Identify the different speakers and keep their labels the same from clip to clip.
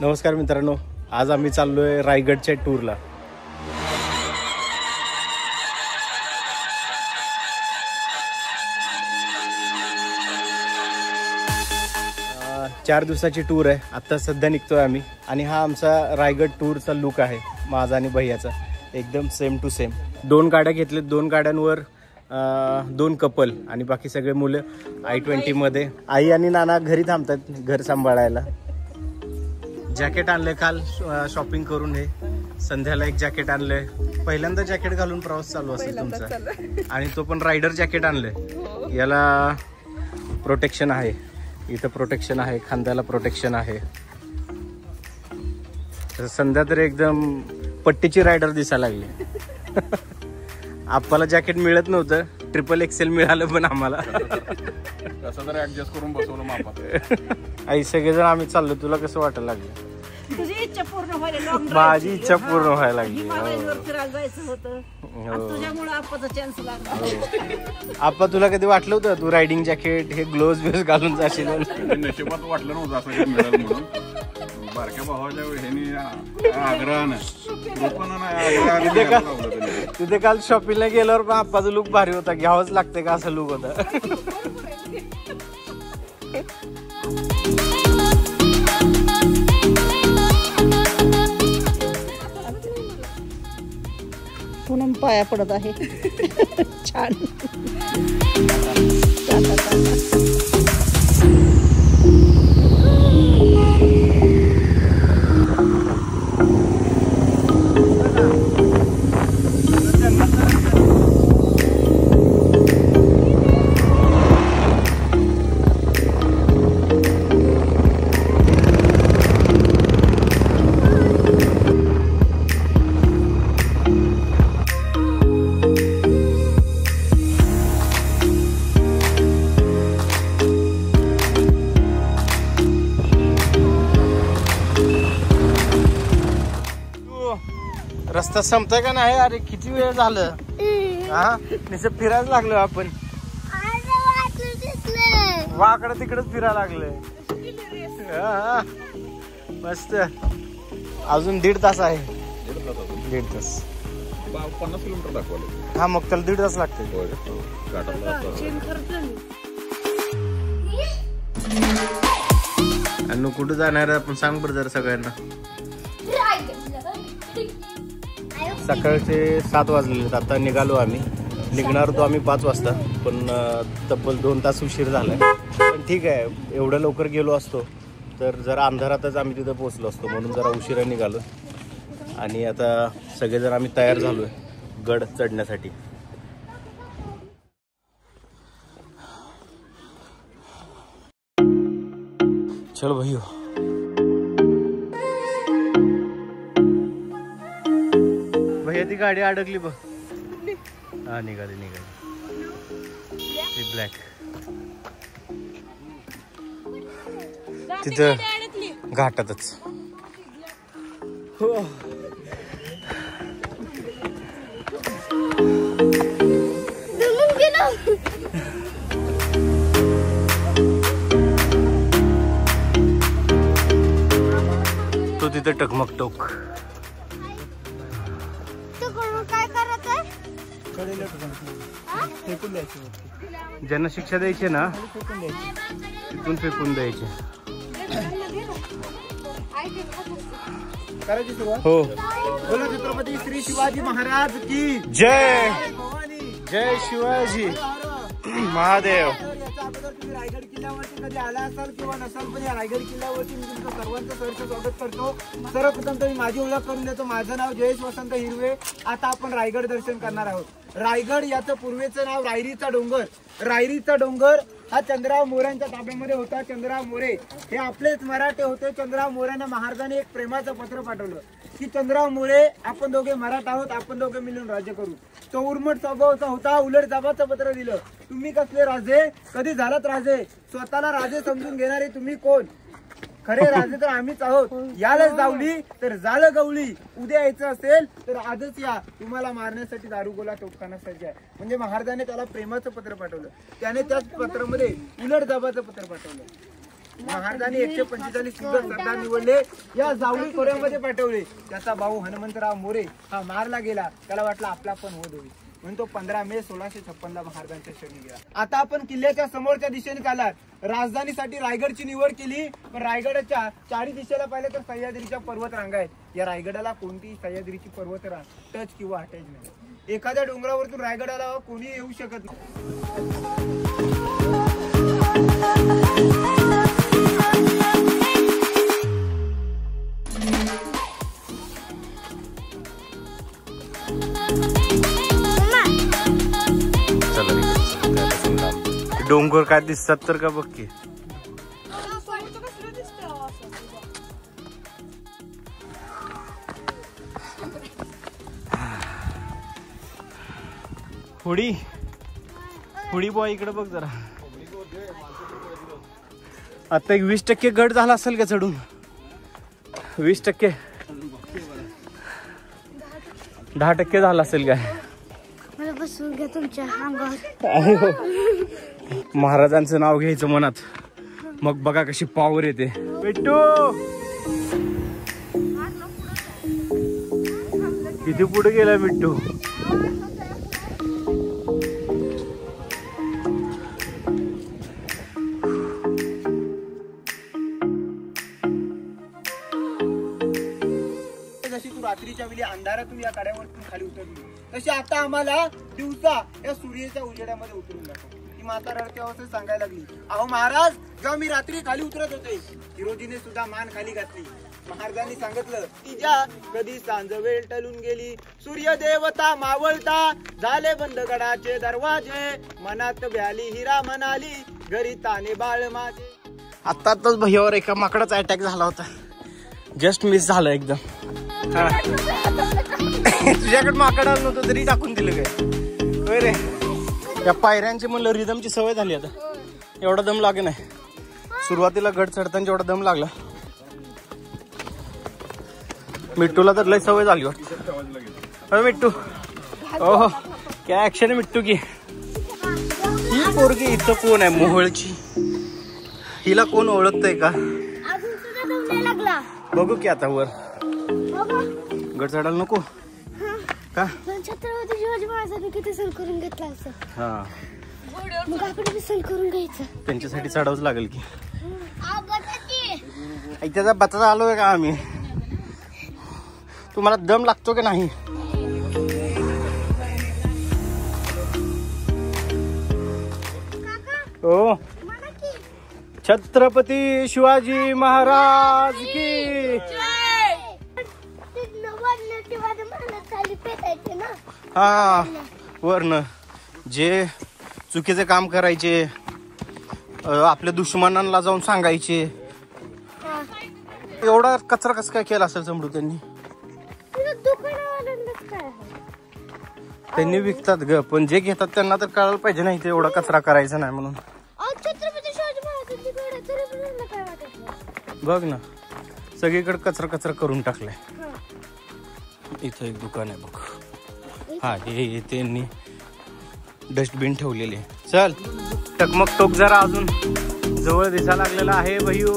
Speaker 1: नमस्कार मित्रांनो, आज आम्ही चाललोय रायगडच्या टूरला. चार दिवसाची टूर आहे. आता सध्या निघतोय आम्ही आणि हा आमचा रायगड टूरचा लुक आहे, माझा आणि भैयाचा एकदम सेम टू सेम. 2 गाड्या घेतल्यात, 2 गाड्यांवर 2 कपल आणि बाकी सगळे मुलं I-20 मध्ये. आई आणि नाना घरी थांबतात घर सांभाळायला. जॅकेट आणलंय काल शॉपिंग करून. हे संध्याला एक जॅकेट आणलंय. पहिल्यांदा जॅकेट घालून प्रवास चालू असेल तुमचा, आणि तो पण रायडर जॅकेट आणलंय. याला प्रोटेक्शन आहे, इथं प्रोटेक्शन आहे, खांद्याला प्रोटेक्शन आहे. संध्या तर एकदम पट्टीची रायडर दिसायला लागली. आपल्याला जॅकेट मिळत नव्हतं, XXL मिळालं पण आम्हाला.
Speaker 2: कसं तरी ऍडजस्ट करून बसवलं मापात.
Speaker 1: आई सगळेजण आम्ही चाललो. तुला कसं वाटायला लागलं?
Speaker 3: तुझी इच्छा पूर्ण व्हायला,
Speaker 1: माझी इच्छा पूर्ण व्हायला लागली.
Speaker 3: फिरायला जायचं होतं, तुझ्यामुळे आपाचा चान्स लागला.
Speaker 1: आपा तुला कधी वाटलं होतं तू रायडिंग जॅकेट हे ग्लोव्ज बिव्ज घालून जाशील?
Speaker 2: नशिबात वाटलं नव्हतं असं काही मिळालं म्हणून. बारक्या भावाच्या ह्यानी आग्रहानं
Speaker 1: तिथे काल शॉपिंगला गेल्यावर पण आप्पाचा लुक भारी होता. घ्यावंच लागते का असं लुक होता.
Speaker 3: पूनम पाया पडत आहे. छान.
Speaker 1: रस्ता संपतोय का नाही? अरे किती वेळ झालं. हा नुसतं फिरायला लागलो आपण. वाकडं तिकडच फिरायला लागलोय. मस्त. अजून 1.5 तास आहे. 1.5 तास.
Speaker 2: 50 किलोमीटर दाखवले.
Speaker 1: हा मग त्याला 1.5 तास लागते. आणि कुठं जाणार आपण सांग बरं जरा सगळ्यांना. सकाळचे 7 वाजले. आता निघालो आम्ही. निघणार होतो आम्ही 5 वाजता, पण तब्बल 2 तास उशीर झालाय. पण ठीक आहे, एवढं लवकर गेलो असतो तर जरा अंधारातच आम्ही तिथं पोहोचलो असतो, म्हणून जरा उशिरा निघालो. आणि आता सगळेजण आम्ही तयार झालोय गड चढण्यासाठी. चलो भाई. भैया ती गाडी अडकली बघ. हा निघाली. ब्लॅक तिथं घाटातच. हो तो तिथे टकमक टोक. ज्यांना शिक्षा द्यायची ना तिथून फेकून द्यायचे. हो.
Speaker 4: बोला छत्रपती श्री शिवाजी महाराज की
Speaker 1: जय. जय शिवाजी महादेव.
Speaker 4: याच्या अगोदर तुम्ही रायगड किल्ल्यावरती कधी आला असाल किंवा नसाल, पण या रायगड किल्ल्यावरती मी तुमचं सर्वांचं सहर्ष स्वागत करतो. सर्वप्रथम तरी माझी ओळख करून देतो. माझं नाव जयेश वसंत हिरवे. आता आपण रायगड दर्शन करणार आहोत. रायगड याचं पूर्वेचं नाव रायरीचा डोंगर. रायरीचा डोंगर हा चंद्रराव मोऱ्यांच्या ताब्यामध्ये होता. चंद्रराव मोरे हे आपलेच मराठे होते. चंद्रराव मोऱ्यांना महाराजांनी एक प्रेमाचं पत्र पाठवलं की चंद्रराव मोरे, आपण दोघे मराठा आहोत, आपण दोघे मिळून राज्य करू. तो उर्मट स्वभावाचा होता. उलट जाबाचं पत्र दिलं. तुम्ही कसले राजे, कधी झालात राजे, स्वतःला राजे समजून घेणारे तुम्ही कोण? खरे राजे तर आम्हीच आहोत. याला जावली तर झालं गवळी. उद्या यायचं असेल तर आजच या. तुम्हाला मारण्यासाठी दारुगोला तोफखाना सज्ज आहे. म्हणजे महाराजांनी त्याला प्रेमाचं पत्र पाठवलं. त्याने त्याच पत्रामध्ये उलट जाबाचं पत्र पाठवलं. महाराजांनी 145 सुंदर सरदार निवडले, या जावळी खोऱ्यामध्ये पाठवले. त्याचा भाऊ हनुमंतराव मोरे हा मारला गेला. त्याला वाटलं आपला पण होत होईल म्हणून तो 15 मे 1656 महाराजांच्या शरणी गेला. आता आपण किल्ल्याच्या समोरच्या दिशेने चालात. राजधानीसाठी रायगडची निवड केली, पण रायगडाच्या चारी दिशेला पाहिलं तर सह्याद्रीच्या पर्वत रांगा आहेत. या रायगडाला कोणतीही सह्याद्रीची पर्वत रांग टच किंवा अटॅच नाही. एखाद्या डोंगरावरतून रायगडाला कोणी येऊ शकत नाही.
Speaker 1: डोंगर काय दिसतात तर का बघ की. हुडी हुडी बॉय इकडे बघ जरा. आता एक 20% गड झाला असेल का चढून? 20%, 10% झाला असेल काय?
Speaker 5: मला बसून घ्या तुमच्या अंगावर.
Speaker 1: महाराजांचं नाव घ्यायचं मनात, मग बघा कशी पॉवर येते. बिट्टू किती पुढे गेला बिट्टू.
Speaker 4: जशी तू रात्रीच्या वेळी अंधारातून या कड्यावरतून खाली उतरली, तशी आता आम्हाला दिवसा या सूर्याच्या उजेडामध्ये उतरून दाखव. ती माता रडते अवस्थेत सांगायला लागली, अहो महाराज, जेव्हा मी रात्री खाली उतरत होते, हिरोजीने सुद्धा मान खाली घातली. महाराजांनी सांगितलं की ज्या कधी सांज वेळ टलून गेली, सूर्य देवता मावळता, झाले बंद गडाचे दरवाजे, मनात व्याली हिरा म्हणाली, घरी ताने बाळ माझे.
Speaker 1: आताच भैयावर एका माकडाचा अटॅक झाला होता, जस्ट मिस झालं एकदम. तुझ्याकडे माकड आलं नव्हतं तरी टाकून दिलं काय रे. या पायऱ्यांची म्हणलं रिदमची सवय झाली आता, एवढा दम लागे नाही. सुरुवातीला गड चढताना जेवढा दम लागला, मिट्टूला तर लय सवय झाली वाटत. मिट्टू ओहो काय ऍक्शन आहे मिट्टू की. ही पोरगी इथं कोण आहे मोहळची, हिला कोण ओळखतंय का? बघू की आता वर गड चढायला नको का?
Speaker 5: छत्रपती शिवाजी महाराजांनी किती सण करून घेतला असं.
Speaker 1: हा
Speaker 5: मग आपण बी सण करून घ्यायचं.
Speaker 1: त्यांच्यासाठी चढावंच लागेल की. त्याचा बचाचा आलोय का आम्ही? तुम्हाला दम लागतो की नाही? हो छत्रपती शिवाजी महाराज की. हा वर्ण जे चुकीचे काम करायचे, आपल्या दुश्मनांना जाऊन सांगायचे, एवढा कचरा कस काय केला असेल समजू त्यांनी. त्यांनी विकतात ग, पण जे घेतात त्यांना तर कळायला पाहिजे नाही ते एवढा कचरा करायचा नाही म्हणून. बघ ना सगळीकडे कचरा कचरा करून टाकलाय. इथं एक दुकान आहे बघ. हा हे त्यांनी डस्टबिन ठेवलेले. चल टकमक टोक जरा अजून जवळ दिसायला लागलेला आहे भैयू.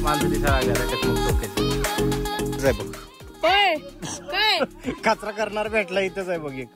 Speaker 1: माणसं दिसायला लागलेला आहे टकमक टोक. जाय बघ कचरा करणार भेटला इथंच आहे बघ. एक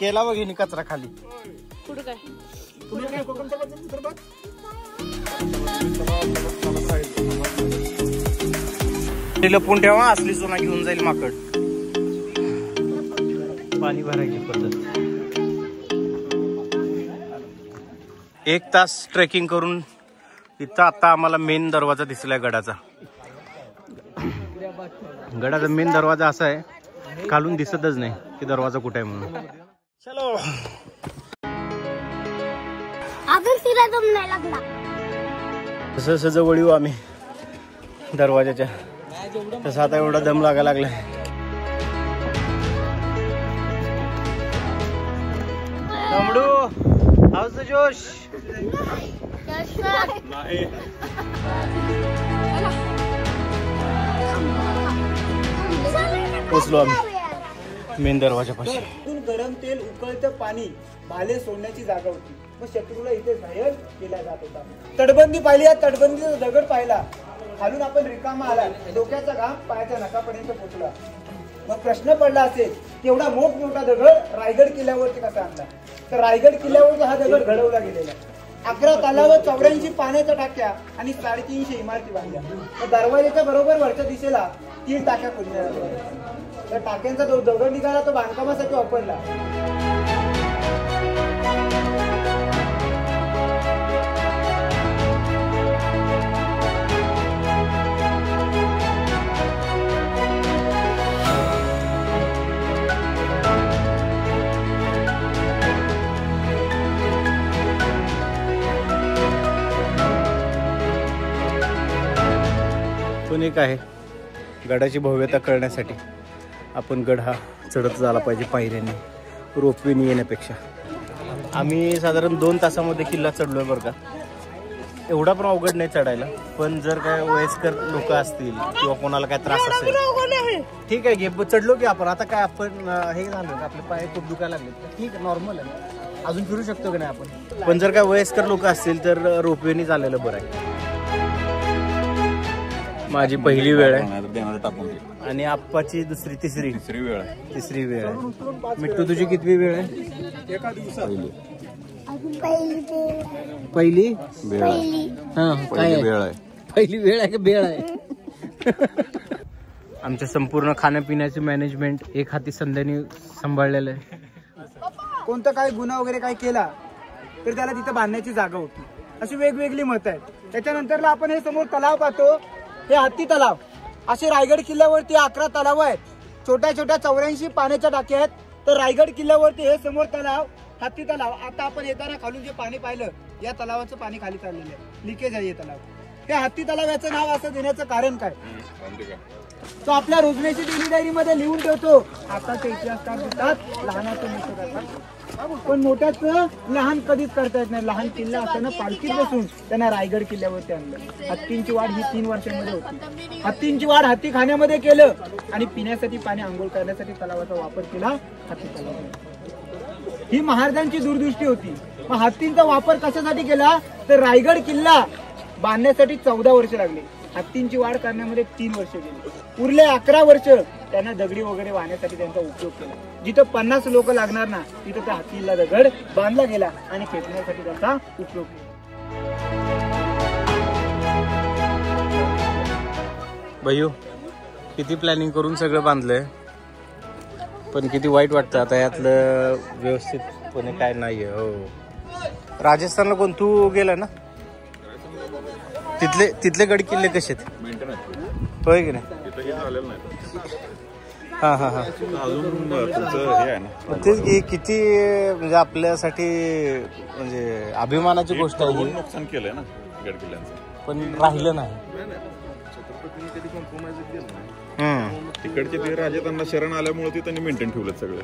Speaker 1: केला बघ हिने कचरा खाली.
Speaker 3: कुठं काय
Speaker 1: लपून ठेवा, असली सोना घेऊन जाईल माकड. पाणी भरायची पद्धत. 1 तास ट्रेकिंग करून इथं आता आम्हाला मेन दरवाजा दिसलाय गडाचा. गडाचा मेन दरवाजा असा आहे, खालून दिसतच नाही की दरवाजा कुठे आहे म्हणून. चलो
Speaker 5: अजून तिला दम नाही लागला.
Speaker 1: जसं जसं जवळ येऊ आम्ही दरवाजाच्या, तसं आता एवढा दम लागायला लागलाय. तांबडू हाऊस जोश. पोचलो आम्ही मेन दरवाजापाशी.
Speaker 4: गरम तेल, उकळतं पाणी, भाले सोडण्याची जागा होती. मग शत्रूला इथे घायल केला जात होता. तटबंदी पाहिली, या तटबंदीचा दगड पाहिला, खालून आपण रिकामा आला, डोक्याचा घाम पायाच्या नखापर्यंत पोहोचला. मग प्रश्न पडला असेल की एवढा मोठमोठा दगड रायगड किल्ल्यावरती कसा आणला? तर रायगड किल्ल्यावरती हा दगड घडवला गेलेला. 11 तलाव, 84 पाण्याच्या टाक्या आणि 350 इमारती बांधल्या. तर दरवाजाच्या बरोबर वरच्या दिशेला 3 टाक्या खोदल्या जातात. त्या टाक्यांचा जो दगड निघाला तो बांधकामासाठी वापरला.
Speaker 1: पण एक आहे, गडाची भव्यता कळण्यासाठी आपण गड हा चढत झाला पाहिजे पायऱ्याने, रोपवेने येण्यापेक्षा. आम्ही साधारण 2 तासामध्ये किल्ला चढलोय बरं का. एवढा पण अवघड नाही चढायला, पण जर काय वयस्कर लोक असतील किंवा कोणाला काय त्रास असेल ठीक आहे घे, चढलो की आपण. आता काय आपण हे झालं आपले पाय खूप दुखायला लागले, ठीक आहे, नॉर्मल आहे, अजून फिरू शकतो की नाही आपण. पण जर काय वयस्कर लोक असतील तर रोपवेने चाललेलं बरं आहे. माझी पहिली वेळ आहे आणि आप्पाची तिसरी वेळ आहे. मिट्टू तुझी कितवी वेळ आहे? पहिली वेळ आहे. पहिली वेळ आहे का बेळ आहे? आमच्या संपूर्ण खाण्यापिण्याचे मॅनेजमेंट एक हाती संध्याने सांभाळलेलं आहे.
Speaker 4: कोणता काही गुन्हा वगैरे काय केला तर त्याला तिथे बांधण्याची जागा होती. अशी वेगवेगळी मतं आहेत. त्याच्यानंतरला आपण हे समोर तलाव पाहतो, हे हत्ती तलाव. असे रायगड किल्ल्यावरती 11 तलाव आहेत. छोट्या छोट्या 84 पाण्याच्या टाक्या आहेत. तर रायगड किल्ल्यावरती हे समोर तलाव, हत्ती तलाव. आता आपण येताना खालून जे पाणी पाहिलं, या तलावाचं पाणी खाली चाललेलं आहे, लिकेज आहे हे तलाव. हे हत्ती तलाव याचं नाव असं देण्याचं कारण काय? तो आपल्या रोजमेची डेली डायरी मध्ये लिहून ठेवतो. आताचे इतिहासकार म्हणतात लहानाचं मोठं करतात, पण मोठ्याचं लहान कधीच करता येत नाही. लहान किल्ला असताना पालखीत बसून त्यांना रायगड किल्ल्यावरती आणलं. हत्तींची वाढ ही 3 वर्षांमध्ये होती. हत्तींची वाढ हत्ती खाण्यामध्ये केलं आणि पिण्यासाठी पाणी, आंघोळ करण्यासाठी तलावाचा वापर केला हत्ती तलावाने. ही महाराजांची दूरदृष्टी होती. मग हत्तींचा वापर कशासाठी केला? तर रायगड किल्ला बांधण्यासाठी 14 वर्ष लागली. हत्तींची वाढ करण्यामध्ये 3 वर्ष गेली. उरले 11 वर्ष त्यांना दगडी वगैरे वाहण्यासाठी त्यांचा उपयोग केला. जिथं 50 लोक लागणार ना, तिथं त्या हत्तीला दगड बांधला गेला आणि फेकण्यासाठी त्यांचा उपयोग केला.
Speaker 1: भैयू किती प्लॅनिंग करून सगळं बांधलंय, पण किती वाईट वाटतं आता यातलं व्यवस्थितपणे काय नाहीये. हो, राजस्थानला कोण तू गेला ना, तिथले गड किल्ले कसे आहेत? होय की नाही? हा हा हा, तेच की किती म्हणजे आपल्यासाठी म्हणजे अभिमानाची गोष्ट आहे.
Speaker 2: नुकसान केलंय ना गड किल्ल्यांचं,
Speaker 1: पण राहिलं नाही.
Speaker 2: तिकडचे ते राजे त्यांना शरण आल्यामुळे ते त्यांनी मेंटेन ठेवलं सगळं.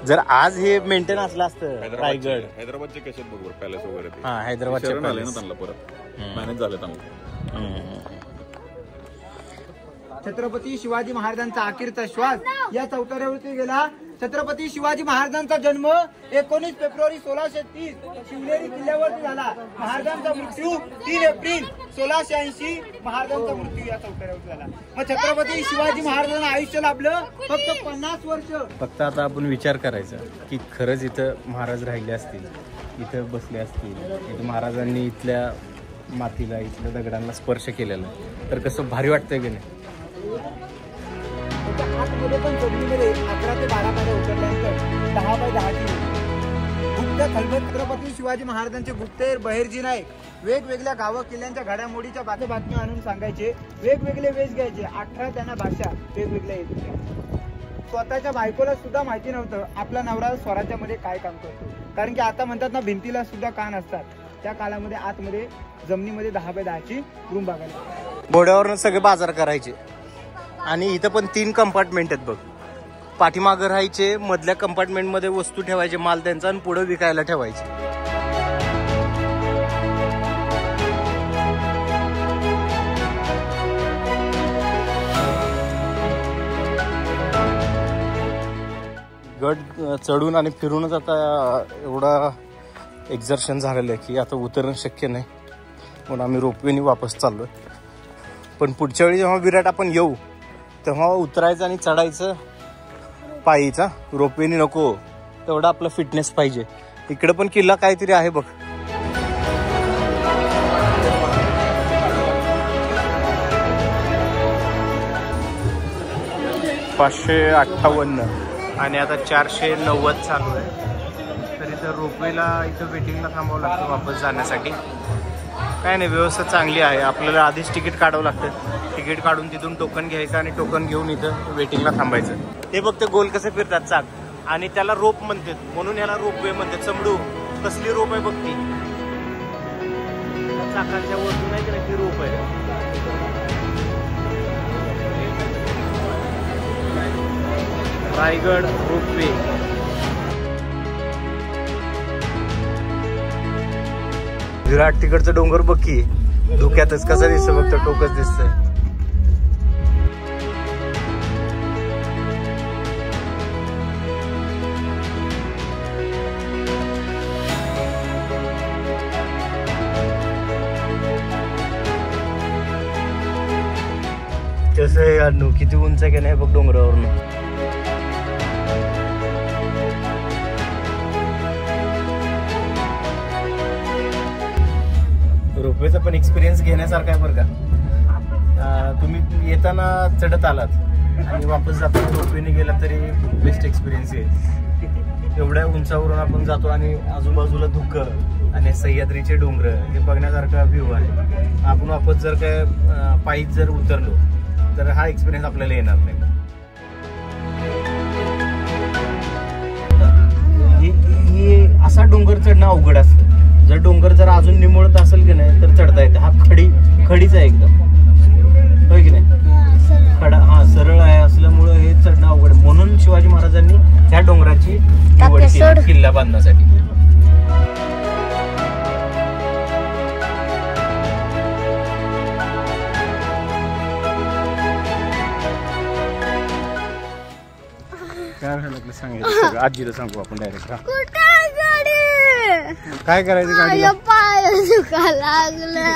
Speaker 1: जर आज हे मेंटेन असलं असतं रायगड,
Speaker 2: हैदराबादचे कसे बरोबर पॅलेस वगैरे,
Speaker 1: हा हैदराबादचे
Speaker 2: शरण आले ना त्यांना, परत मॅनेज झाले त्यांना.
Speaker 4: छत्रपती शिवाजी महाराजांचा अखेरचा श्वास या चौतऱ्यावरती गेला. छत्रपती शिवाजी महाराजांचा जन्म 19 फेब्रुवारी 1630 शिवनेरी किल्ल्यावरती झाला. महाराजांचा मृत्यू 3 एप्रिल 1680 महाराजांचा मृत्यू या चौतऱ्यावरती झाला. मग छत्रपती शिवाजी महाराजांना आयुष्य लाभलं फक्त 50 वर्ष.
Speaker 1: फक्त आता आपण विचार करायचा की खरंच इथं महाराज राहिले असतील, इथं बसले असतील, इथं महाराजांनी इथल्या मातीला, इथल्या दगडांना स्पर्श केलेला, तर कसं भारी वाटतंय की नाही.
Speaker 4: आतमध्ये पण जमिनीमध्ये 11 ते 12 पायऱ्या उतरल्यानंतर 10 बाय 10 गुप्त खलबत छत्रपती शिवाजी महाराजांचे गुप्तहेर बहिर्जी नाईक वेगवेगळ्या गावं किल्ल्यांच्या घडामोडीच्या बातम्या आणून सांगायचे. वेगवेगळे वेश घ्यायचे. 18 त्यांना भाषा वेगवेगळ्या येत होत्या. स्वतःच्या बायकोला सुद्धा माहिती नव्हतं आपला नवरा स्वराज्यामध्ये काय काम करतो. कारण की आता म्हणतात ना, भिंतीला सुद्धा कान असतात. त्या काळामध्ये आतमध्ये जमिनीमध्ये 10 बाय 10 रूम बघायला.
Speaker 1: घोड्यावरनं सगळे बाजार करायचे. आणि इथं पण 3 कंपार्टमेंट आहेत बघ. पाठीमागं राहायचे, मधल्या कंपार्टमेंटमध्ये वस्तू ठेवायचे, माल त्यांचा, आणि पुढे विकायला ठेवायचे. गड चढून आणि फिरूनच आता एवढा एक्झर्शन झालेलं आहे की आता उतरणं शक्य नाही, म्हणून आम्ही रोपवेने वापस चाललोय. पण पुढच्या वेळी जेव्हा विराट आपण येऊ तेव्हा उतरायचं आणि चढायचं पायीचा, रोपवेने नको. तेवढा आपला फिटनेस पाहिजे. इकडे पण किल्ला काहीतरी आहे बघ. 558 आणि आता 490 चालू आहे. तर इथं रोपवेला इथं वेटिंगला थांबावं लागतं वापस जाण्यासाठी. काय नाही, व्यवस्था चांगली आहे. आपल्याला आधीच तिकीट काढावं लागतं. तिकीट काढून तिथून टोकन घ्यायचं आणि टोकन घेऊन इथं वेटिंगला थांबायचं. हे बघ ते गोल कसे फिरतात चाक, आणि त्याला रोप म्हणतात, म्हणून याला रोपवे म्हणतात. चमडू कसली रोप आहे बघ ती, चाकांच्या वरतून नाही का ती रोप आहे. रायगड रोपवे. विराट तिकडचं डोंगर बघ की, धुक्यातच कसं दिसतं फक्त टोकच दिसतंय. कसं आहे अण्णू, किती उंच आहे की नाही बघ डोंगरावरून. रोपवेचा पण एक्सपिरियन्स घेण्यासारखा आहे बरं का. तुम्ही येताना चढत आलात आणि वापस जाताना रोपवेने गेला तरी बेस्ट एक्सपिरियन्स आहे. एवढ्या उंचावरून आपण जातो आणि आजूबाजूला धुकं आणि सह्याद्रीचे डोंगर, हे बघण्यासारखा व्ह्यू आहे. आपण वापस जर काय पायीत जर उतरलो तर हा एक्सपिरियन्स आपल्याला येणार नाही. असा डोंगर चढणं अवघड असतं. जर डोंगर जर अजून निमुळत असेल की नाही तर चढता येते. हा खडीच आहे एकदम, होय की नाही. खडा हा सरळ आहे असल्यामुळं हे चढणं अवघड. म्हणून शिवाजी महाराजांनी ह्या डोंगराची निवड केली किल्ला बांधण्यासाठी. काय लागलं सांगायचं, आजीला सांगू आपण डायरेक्ट. काय करायचं गाडीला,
Speaker 5: पाय दुखायला लागला.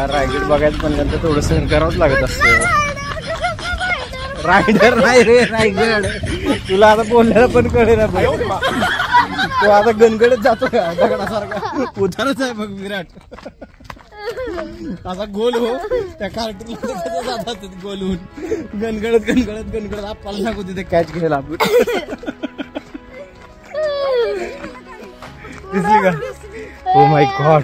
Speaker 1: रायगड बघायचं म्हणल्यानंतर थोडं सहन करावंच लागत असतं. रायडर नाही रे रायगड. तुला आता बोलल्याला पण कळेल ना. तो आता गणगडत जातो का दगडासारखा. उतारच आहे बघ विराट असा गोल हो. त्या कार्टूनला कसं जातात गोल होऊन गणगडत आपल्याला नको तिथे कॅच घ्यायला आपण. दिसली का? Oh my God.